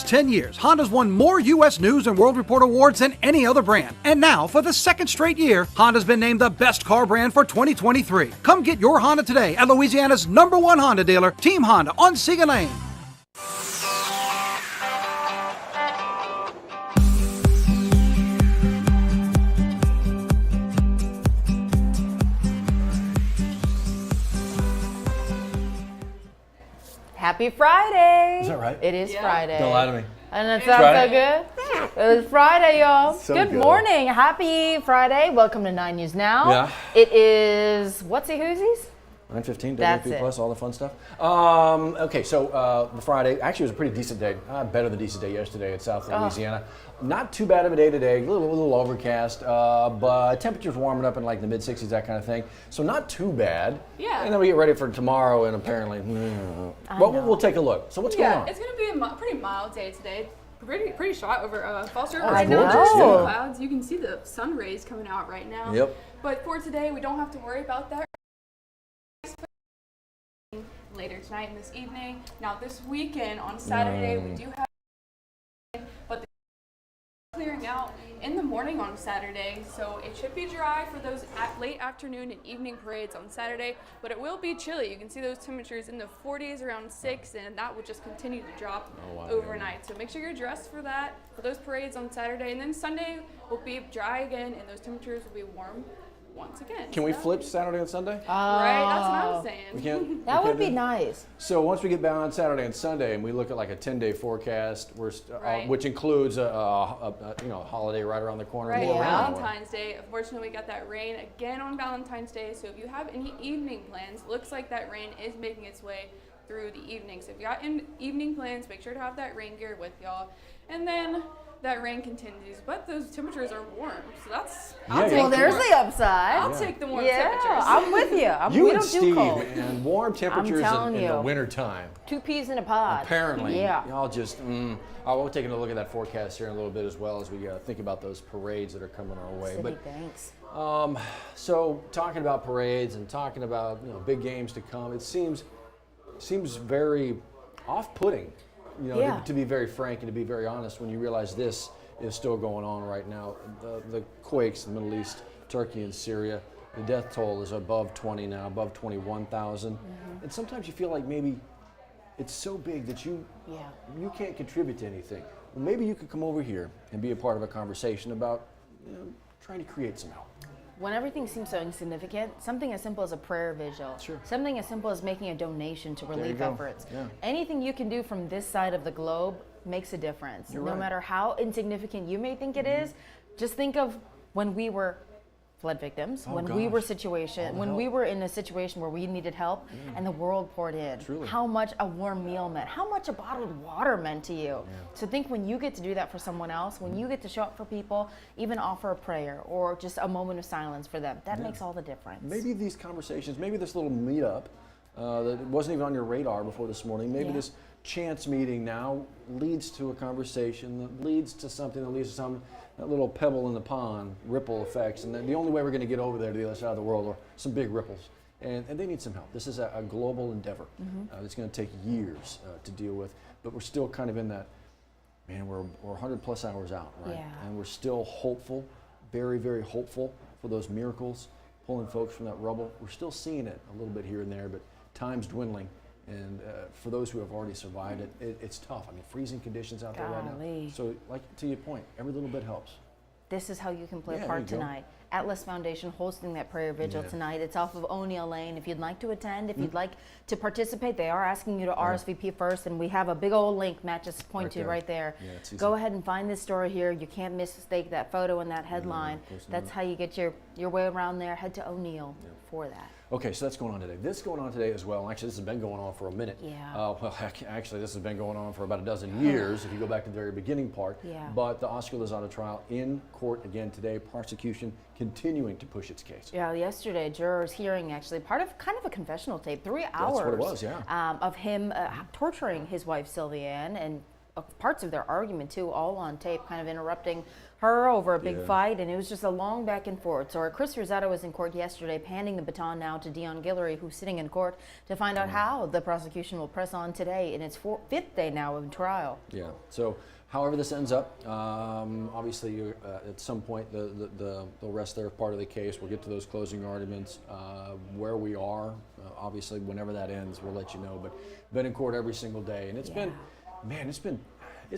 10 years, Honda's won more U.S. News and World Report awards than any other brand. And now, for the second straight year, Honda's been named the best car brand for 2023. Come get your Honda today at Louisiana's #1 Honda dealer, Team Honda on Siga Lane. Happy Friday! Is that right? It is Friday. Don't lie to me. And that sounds so good. It was Friday, y'all. So good morning. Happy Friday. Welcome to 9 News Now. Yeah. It is, what's it, whoosies? 9:15, That's WP it. Plus, all the fun stuff. Okay, so the Friday, actually it was a pretty decent day. Better than a decent day yesterday at South Louisiana. Not too bad of a day today, a little overcast, but temperatures warming up in like the mid-60s, that kind of thing. So not too bad. Yeah. And then we get ready for tomorrow and apparently, well, we'll take a look. So what's going on? It's going to be a pretty mild day today. Pretty shot over Falls River I right now. know. Just Yeah. the clouds. You can see the sun rays coming out right now. Yep. But for today, we don't have to worry about that. Later tonight and this evening. Now this weekend on Saturday, we do have, but the clearing out in the morning on Saturday, so it should be dry for those late afternoon and evening parades on Saturday, but it will be chilly. You can see those temperatures in the 40s around 6, and that will just continue to drop overnight. So make sure you're dressed for that, for those parades on Saturday, and then Sunday will be dry again, and those temperatures will be warm once again. Can we flip Saturday and Sunday? Right, that's what I'm saying. We can't? That We would can't be do it? nice. So once we get back on Saturday and Sunday, and we look at like a 10-day forecast, Right. which includes a holiday right around the corner. Right, more rain. Valentine's Day. Unfortunately, we got that rain again on Valentine's Day. So if you have any evening plans, looks like that rain is making its way through the evening. So if you got evening plans, make sure to have that rain gear with y'all. And then that rain continues, but those temperatures are warm. So that's Well, there's the upside. I'll take the warm Yeah, temperatures. I'm with you. You we and don't do Steve, cold. man, warm temperatures telling in the you. wintertime. 2 peas in a pod. Apparently, Yeah. y'all just, we're taking a look at that forecast here in a little bit as well as we think about those parades that are coming our way. City thanks. So talking about parades and talking about big games to come, it seems very off-putting, Yeah. to be very frank and to be very honest when you realize this is still going on right now. The quakes in the Middle East, Turkey and Syria, the death toll is above 20 now, above 21,000. And sometimes you feel like maybe it's so big that you can't contribute to anything. Well, maybe you could come over here and be a part of a conversation about trying to create some help. When everything seems so insignificant, something as simple as a prayer vigil, something as simple as making a donation to relief go. efforts, Yeah. anything you can do from this side of the globe makes a difference. You're no right. matter how insignificant you may think it is, just think of when we were flood victims, when we were when we were in a situation where we needed help and the world poured in. Truly. How much a warm meal meant, how much a bottled water meant to you. So think when you get to do that for someone else, when you get to show up for people, even offer a prayer or just a moment of silence for them, that makes all the difference. Maybe these conversations, maybe this little meetup that wasn't even on your radar before this morning, maybe this chance meeting now leads to a conversation that leads to something that leads to something. That little pebble in the pond, ripple effects, and the only way we're going to get over there to the other side of the world are some big ripples, and they need some help. This is a global endeavor. It's going to take years to deal with, but we're still kind of in that, man, we're 100 plus hours out, right? Yeah. And we're still hopeful, very, very hopeful for those miracles, pulling folks from that rubble. We're still seeing it a little bit here and there, but time's dwindling. And for those who have already survived it, it's tough. I mean, freezing conditions out there right now. Golly. So, like to your point, every little bit helps. This is how you can play Yeah, a part there you go. tonight. Atlas Foundation hosting that prayer vigil tonight. It's off of O'Neill Lane. If you'd like to attend, if you'd like to participate, they are asking you to RSVP first, and we have a big old link Matt just pointed to right there. Yeah, it's easy. Go ahead and find this story here. You can't mistake that photo and that headline. course not. That's how you get your way around there. Head to O'Neill for that. Okay, so that's going on today. This is going on today as well. Actually, this has been going on for a minute. Yeah. Well, actually, this has been going on for about a dozen years, if you go back to the very beginning part. Yeah. But the Oscar Lozada trial in court again today. Prosecution continuing to push its case. Yeah, yesterday, jurors hearing actually part of kind of a confessional tape, 3 hours That's what it was, yeah. of him torturing his wife, Sylvianne, and parts of their argument too, all on tape, kind of interrupting her over a big fight, and it was just a long back and forth. So Chris Rosado was in court yesterday, handing the baton now to Dion Guillory, who's sitting in court to find out how the prosecution will press on today in its fifth day now of trial. Yeah. So however this ends up, obviously at some point they'll rest their part of the case. We'll get to those closing arguments. Where we are, obviously whenever that ends, we'll let you know. But been in court every single day, and it's been, man, it's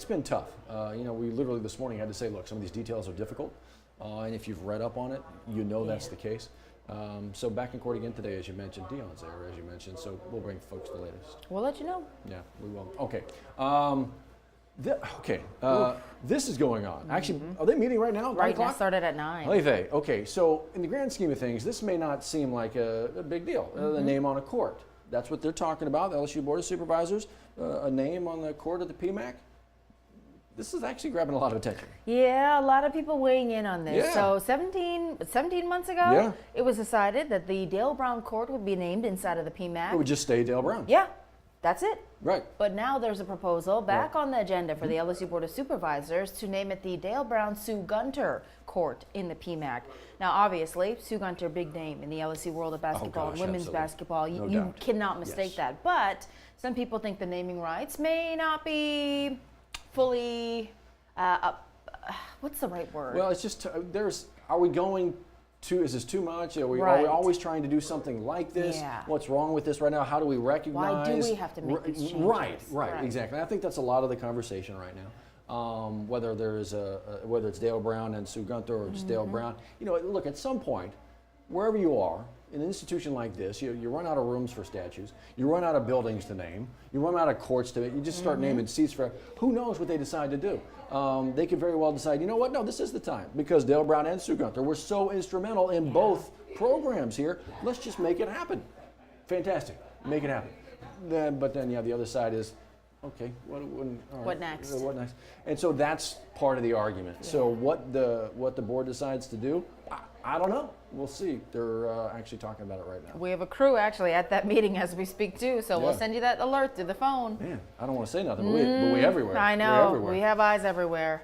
been tough. We literally this morning had to say, look, some of these details are difficult, and if you've read up on it, you know that's the case. So back in court again today, as you mentioned. Dion's there, as you mentioned, so we'll bring folks the latest. We'll let you know. Yeah, we will. Okay. This is going on. Actually, are they meeting right now? Right now, started at 9. Okay, so in the grand scheme of things, this may not seem like a big deal. The name on a court. That's what they're talking about, the LSU Board of Supervisors, a name on the court at the PMAC. This is actually grabbing a lot of attention. Yeah, a lot of people weighing in on this. Yeah. So 17 months ago, it was decided that the Dale Brown Court would be named inside of the PMAC. It would just stay Dale Brown. Yeah, that's it. Right. But now there's a proposal back on the agenda for the LSU Board of Supervisors to name it the Dale Brown Sue Gunter Court in the PMAC. Now, obviously, Sue Gunter, big name in the LSU world of basketball and women's basketball. You cannot mistake that. But some people think the naming rights may not be fully, what's the right word? Well, it's just, are we going to, is this too much? Are we always trying to do something like this? Yeah. What's wrong with this right now? How do we recognize? Why do we have to make these changes? Right, exactly. And I think that's a lot of the conversation right now. Whether there's whether it's Dale Brown and Sue Gunter or just Dale Brown. Look, at some point, wherever you are, in an institution like this, you run out of rooms for statues, you run out of buildings to name, you run out of courts to, you just start naming seats for, who knows what they decide to do. They could very well decide, you know what, no, this is the time, because Dale Brown and Sue Gunter were so instrumental in both programs here, let's just make it happen. Fantastic, make it happen. But then the other side is, okay, what next? What next? And so that's part of the argument. Yeah. So what the board decides to do, I don't know. We'll see. They're actually talking about it right now. We have a crew actually at that meeting as we speak too, so we'll send you that alert through the phone. Man, I don't want to say nothing, but we everywhere. I know. We have eyes everywhere.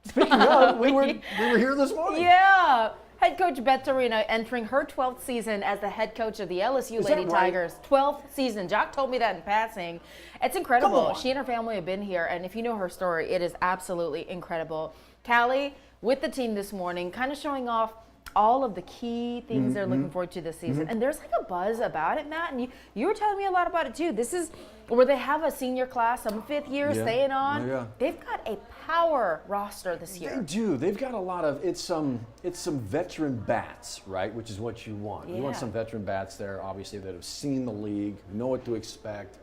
Speaking of, we were here this morning. Yeah. Head coach Beth Torina entering her 12th season as the head coach of the LSU Lady Tigers. 12th season. Jock told me that in passing. It's incredible. She and her family have been here, and if you know her story, it is absolutely incredible. Callie with the team this morning, kind of showing off all of the key things they're looking forward to this season. And there's like a buzz about it, Matt, and you were telling me a lot about it too. This is where they have a senior class, some fifth year staying on. Yeah. They've got a power roster this year. They do. They've got a lot of, it's some veteran bats, right, which is what you want. You want some veteran bats there, obviously, that have seen the league, know what to expect,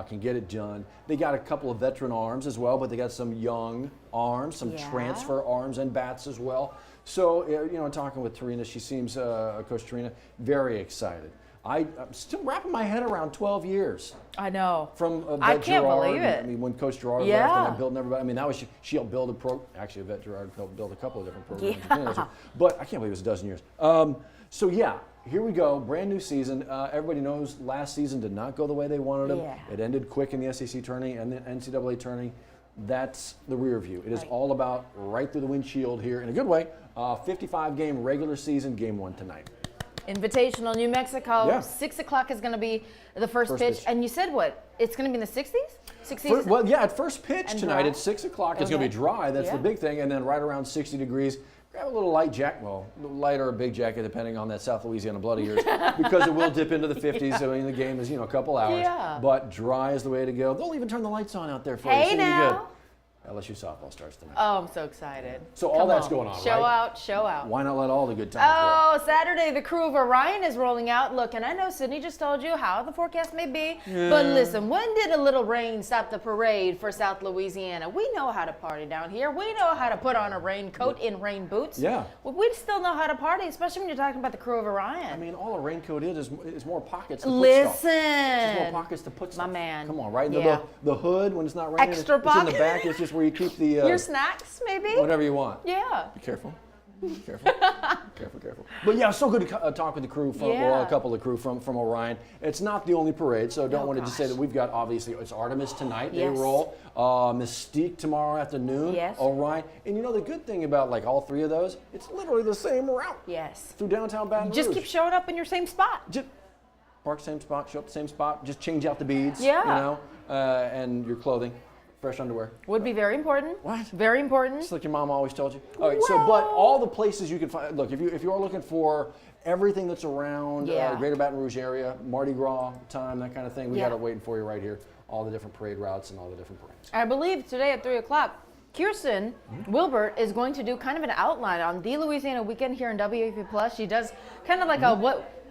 can get it done. They got a couple of veteran arms as well, but they got some young arms, some transfer arms and bats as well. So, talking with Torina, she seems, Coach Torina, very excited. I'm still wrapping my head around 12 years. I know. From I can't believe it. I mean, when Coach Gerard left and I built everybody. I mean, that was she helped build actually, Vet Gerard helped build a couple of different programs. Yeah. But I can't believe it was a dozen years. Here we go, brand new season. Everybody knows last season did not go the way they wanted it. Yeah. It ended quick in the SEC tourney and the NCAA tourney. That's the rear view. It is all about right through the windshield here in a good way. 55-game regular season, game 1 tonight. Invitational, New Mexico. 6 o'clock is going to be the first pitch. And you said what? It's going to be in the 60s? 60s? At first pitch and tonight at 6 o'clock. It's going to be dry. That's the big thing. And then right around 60 degrees. Grab a little light jacket, light or a big jacket, depending on that South Louisiana blood of yours, because it will dip into the 50s. So the game is, a couple hours. Yeah. But dry is the way to go. They'll even turn the lights on out there for you. Hey now. LSU softball starts tonight. Oh, I'm so excited. So all that's going on, show right? Show out. Why not let all the good times roll? Saturday, the crew of Orion is rolling out. Look, and I know Sydney just told you how the forecast may be, but listen, when did a little rain stop the parade for South Louisiana? We know how to party down here. We know how to put on a raincoat in rain boots. Yeah. Well, we still know how to party, especially when you're talking about the crew of Orion. I mean, all a raincoat is more pockets to put stuff. It's more pockets to put stuff. My man. Come on, right? The hood, when it's not raining, Extra it's in the back. It's just where you keep the... your snacks, maybe? Whatever you want. Yeah. Be careful. Careful. Careful. But yeah, it's so good to talk with the crew, well, a couple of the crew from Orion. It's not the only parade, so don't want to just say that we've got, obviously, it's Artemis tonight, they roll. Mystique tomorrow afternoon, Orion. And you know, the good thing about like all three of those, it's literally the same route. Yes. Through downtown Baton Rouge. Just keep showing up in your same spot. Park same spot, show up the same spot, just change out the beads, Yeah. you know, and your clothing. Fresh underwear. Would be very important. What? Very important. Just like your mom always told you. All right, so but all the places you can find. Look, if you are looking for everything that's around the Greater Baton Rouge area, Mardi Gras time, that kind of thing, we got it waiting for you right here. All the different parade routes and all the different parades. I believe today at 3 o'clock, Kirsten Wilbert is going to do kind of an outline on the Louisiana weekend here in WAFB Plus. She does kind of like a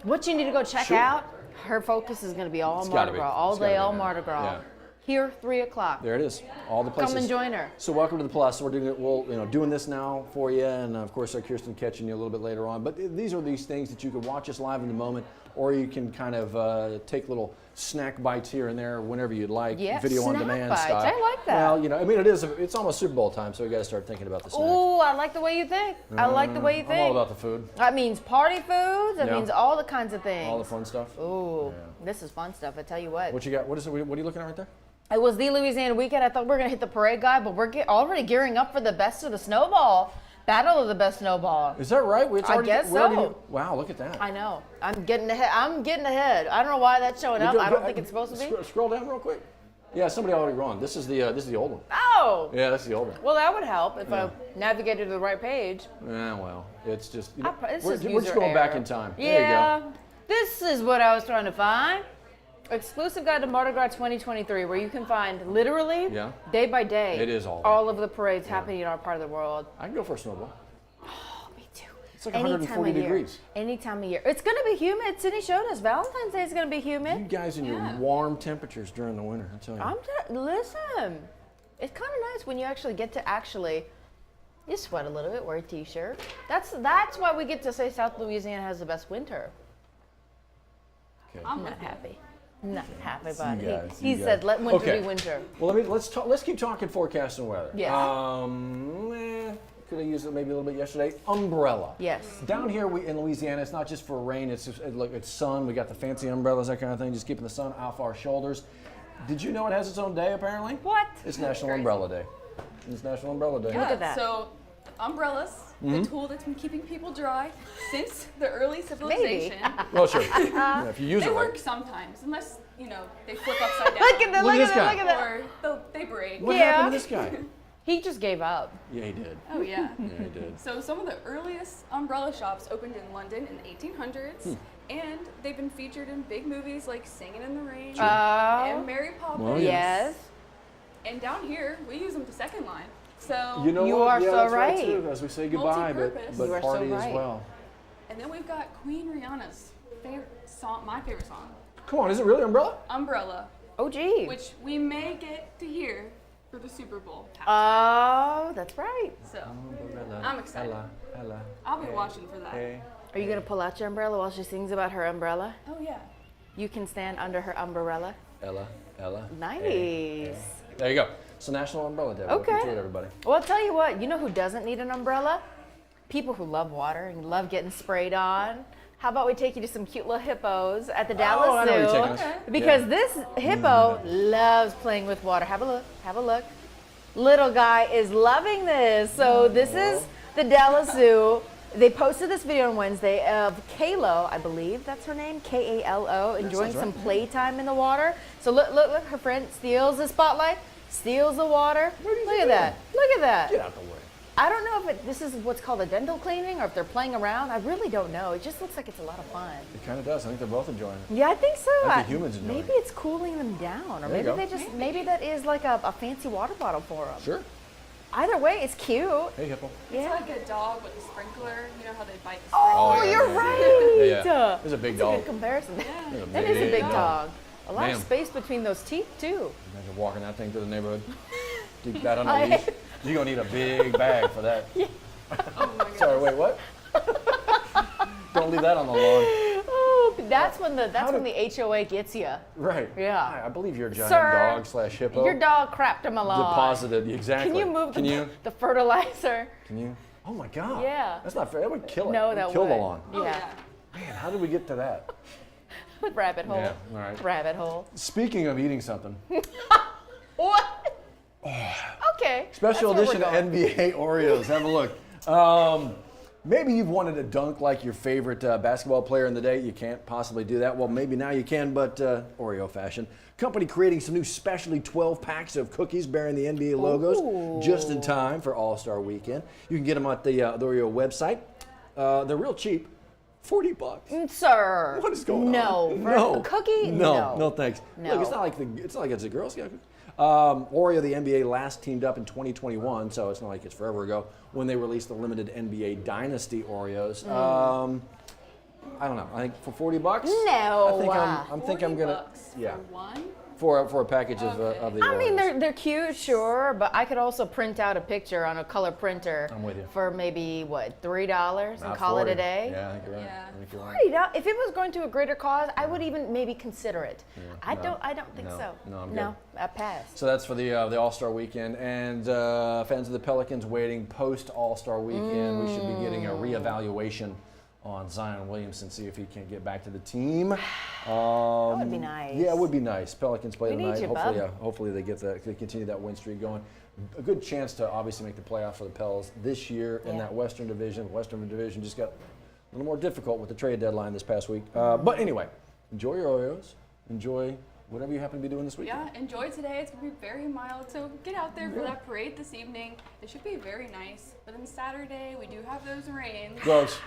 what you need to go check out. Her focus is going to be all Mardi Gras, all day, all Mardi Gras. Yeah. Here, 3 o'clock. There it is. All the places. Come and join her. So welcome to the Plus. We're doing it. Doing this now for you, and of course, Kirsten catching you a little bit later on. But these are these things that you can watch us live in the moment, or you can kind of take little snack bites here and there whenever you'd like. Yeah, video on demand style. I like that. Well, you know, I mean, it's almost Super Bowl time, so we got to start thinking about the snacks. Ooh, I like the way you think. I like the way you think. I'm all about the food. That means party foods. That means all the kinds of things. All the fun stuff. Ooh, this is fun stuff. I tell you what. What you got? What are you looking at right there? It was the Louisiana weekend. I thought we were going to hit the parade guy, but we're already gearing up for the best of the snowball. Battle of the best snowball. Is that right? I guess so. Wow, look at that. I know. I'm getting ahead. I don't know why that's showing up. I don't think it's supposed to be. Scroll down real quick. Yeah, somebody already wrong. This is the old one. Oh. Yeah, that's the old one. Well, that would help if I navigated to the right page. Yeah, well, it's just we're just going back in time. Yeah. There you go. This is what I was trying to find. Exclusive guide to Mardi Gras 2023, where you can find literally day by day it is all of the parades happening in our part of the world. I can go for a snowball. Oh, me too. It's like 140 degrees. Any time of year. It's going to be humid. Sydney showed us Valentine's Day is going to be humid. You guys in your warm temperatures during the winter, I tell you. Listen, it's kind of nice when you actually get to you sweat a little bit, wear a t-shirt. That's why we get to say South Louisiana has the best winter. Okay. I'm not happy. Not happy about it. He said, "Let winter be winter." Well, let's keep talking forecast and weather. Yeah. Could have used it maybe a little bit yesterday. Umbrella. Yes. Down here in Louisiana, it's not just for rain. It's just, it's sun. We got the fancy umbrellas, that kind of thing. Just keeping the sun off our shoulders. Did you know it has its own day? Apparently. What? It's National Umbrella Day. It's National Umbrella Day. Look at that. So, umbrellas, the tool that's been keeping people dry since the early civilization. Well, sure. Yeah, if you use They it work right. sometimes, unless they flip upside down. Look at that! Look at that! Or they break. What happened to this guy? He just gave up. Yeah, he did. Oh yeah. Yeah, he did. So some of the earliest umbrella shops opened in London in the 1800s, and they've been featured in big movies like Singing in the Rain and Mary Poppins. Well, yes. And down here, we use them to second line. So You know You what? are Yeah, so that's right. too, as we say goodbye, Multi-purpose. but You are so party right. as well. And then we've got Queen Rihanna's favorite song, my favorite song, Come on, is it really Umbrella? Umbrella, Oh, gee. which we may get to hear for the Super Bowl. Oh, that's right. So Umbrella, I'm excited. Ella, I'll be watching for that. hey. Are you going to pull out your umbrella while she sings about her umbrella? Oh yeah. You can stand under her umbrella. Ella. Nice. Hey. There you go. So National Umbrella Day. Welcome Okay. to it, everybody. Well, I'll tell you what. You know who doesn't need an umbrella? People who love water and love getting sprayed on. How about we take you to some cute little hippos at the Dallas I know where you're Zoo? taking us. Because this hippo loves playing with water. Have a look. Have a look. Little guy is loving this. So this is the Dallas Zoo. They posted this video on Wednesday of Kalo, I believe that's her name, Kalo, enjoying some playtime in the water. So look, her friend steals the spotlight, steals the water. Look at that. Look at that. Get out the way. I don't know if this is what's called a dental cleaning or if they're playing around. I really don't know. It just looks like it's a lot of fun. It kind of does. I think they're both enjoying it. Yeah, I think so. I think humans enjoy maybe it. it's cooling them down, or There you maybe go. they just maybe that is like a fancy water bottle for them. Sure. Either way, it's cute. Hey, hippo. Yeah. It's like a dog with a sprinkler. You know how they bite the sprinkler? Oh, yeah, you're yeah, right. Yeah. There's a big That's a dog. good comparison. Yeah. That is a big dog. dog. A lot Man. of space between those teeth too. Imagine walking that thing through the neighborhood. Keep that on a leash. You're going to need a big bag for that. Oh my god. Sorry, wait, what? Don't leave that on the lawn. Oh, that's when the HOA gets you. Right. Yeah. Hi, I believe you're a giant Sir, dog / hippo. Your dog crapped him along. Deposited, exactly. Can you move Can you? the fertilizer? Can you? Oh my God. Yeah. That's not fair. That would kill it. No, It that would kill would. the lawn. Oh, Yeah. Man, how did we get to that? Rabbit hole. Yeah, all right. Rabbit hole. Speaking of eating something, What? Okay. special that's where edition we're going. NBA Oreos. Have a look. Maybe you've wanted to dunk like your favorite basketball player in the day. You can't possibly do that. Well, maybe now you can, but Oreo fashion. Company creating some new specialty 12 packs of cookies bearing the NBA logos just in time for All-Star Weekend. You can get them at the Oreo website. They're real cheap. $40. Sir. What is going no. on? For No. a cookie? No, thanks. No. Look, it's not like it's a Girl Scout cookie. Oreo, the NBA, last teamed up in 2021, so it's not like it's forever ago, when they released the limited NBA Dynasty Oreos. I don't know. I think for $40. No. I think I'm gonna. $40 Yeah. for one. For a package of the I Oreos. mean, they're cute, sure, but I could also print out a picture on a color printer I'm with you. for maybe $3 and Not call it 40. a day. Yeah, I think you're right. Yeah. I think you're right. $40. If it was going to a greater cause, I would even maybe consider it. I no. don't think No. so. No, I'm No, I pass. So that's for the All-Star Weekend, and fans of the Pelicans waiting post All-Star Weekend. We should be getting a reevaluation on Zion Williamson, see if he can get back to the team. That would be nice. Yeah, it would be nice. Pelicans play We need tonight. you, Hopefully, bub. hopefully they continue that win streak going. A good chance to obviously make the playoffs for the Pels this year in Yeah. that Western Division. Western Division just got a little more difficult with the trade deadline this past week. But anyway, enjoy your Oreos. Enjoy whatever you happen to be doing this weekend. Yeah, enjoy today. It's going to be very mild, so get out there for that parade this evening. It should be very nice. But then Saturday, we do have those rains. Gross.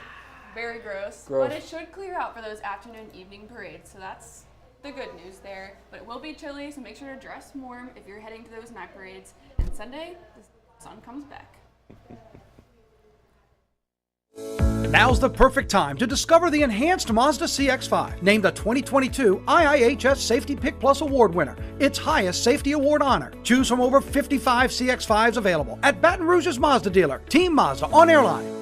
Very gross. Gross. But it should clear out for those afternoon, evening parades, so that's the good news there. But it will be chilly, so make sure to dress warm if you're heading to those night parades. And Sunday, the sun comes back. Now's the perfect time to discover the enhanced Mazda CX-5, named the 2022 IIHS Safety Pick Plus Award winner, its highest safety award honor. Choose from over 55 CX-5s available at Baton Rouge's Mazda dealer, Team Mazda on Airline.